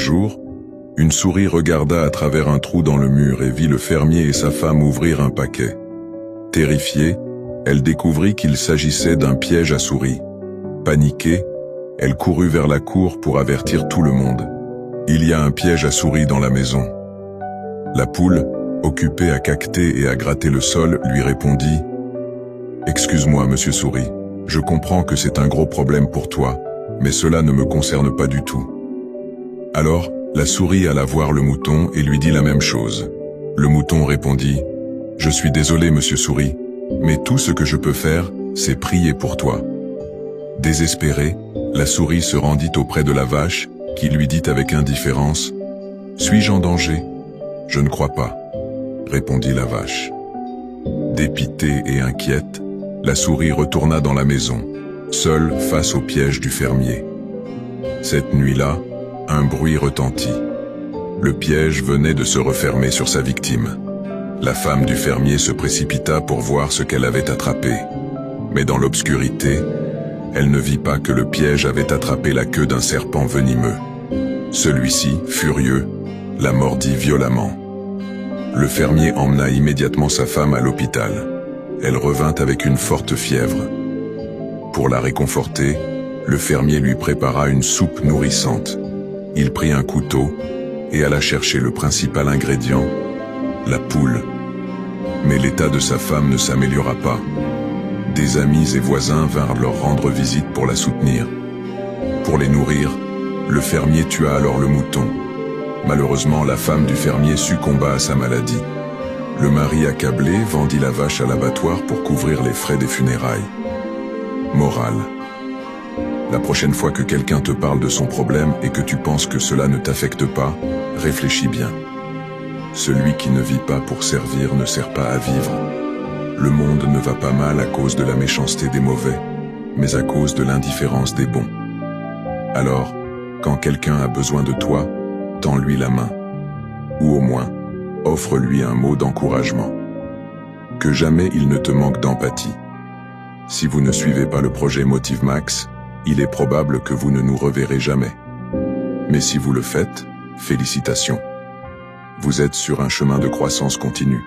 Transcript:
jour, une souris regarda à travers un trou dans le mur et vit le fermier et sa femme ouvrir un paquet. Terrifiée, elle découvrit qu'il s'agissait d'un piège à souris. Paniquée, elle courut vers la cour pour avertir tout le monde. Il y a un piège à souris dans la maison. La poule, occupée à caqueter et à gratter le sol, lui répondit « Excuse-moi, monsieur Souris, je comprends que c'est un gros problème pour toi, mais cela ne me concerne pas du tout. » Alors, la souris alla voir le mouton et lui dit la même chose. Le mouton répondit « Je suis désolé, monsieur Souris, mais tout ce que je peux faire, c'est prier pour toi. » Désespérée, la souris se rendit auprès de la vache, qui lui dit avec indifférence « Suis-je en danger ? » « Je ne crois pas, » répondit la vache. Dépitée et inquiète, la souris retourna dans la maison, seule face au piège du fermier. Cette nuit-là, un bruit retentit. Le piège venait de se refermer sur sa victime. La femme du fermier se précipita pour voir ce qu'elle avait attrapé. Mais dans l'obscurité, elle ne vit pas que le piège avait attrapé la queue d'un serpent venimeux. Celui-ci, furieux, la mordit violemment. Le fermier emmena immédiatement sa femme à l'hôpital. Elle revint avec une forte fièvre. Pour la réconforter, le fermier lui prépara une soupe nourrissante. Il prit un couteau et alla chercher le principal ingrédient, la poule. Mais l'état de sa femme ne s'améliora pas. Des amis et voisins vinrent leur rendre visite pour la soutenir. Pour les nourrir, le fermier tua alors le mouton. Malheureusement, la femme du fermier succomba à sa maladie. Le mari accablé vendit la vache à l'abattoir pour couvrir les frais des funérailles. Morale. La prochaine fois que quelqu'un te parle de son problème et que tu penses que cela ne t'affecte pas, réfléchis bien. Celui qui ne vit pas pour servir ne sert pas à vivre. Le monde ne va pas mal à cause de la méchanceté des mauvais, mais à cause de l'indifférence des bons. Alors, quand quelqu'un a besoin de toi, tends-lui la main, ou au moins, offre-lui un mot d'encouragement. Que jamais il ne te manque d'empathie. Si vous ne suivez pas le projet Motive Max, il est probable que vous ne nous reverrez jamais. Mais si vous le faites, félicitations. Vous êtes sur un chemin de croissance continue.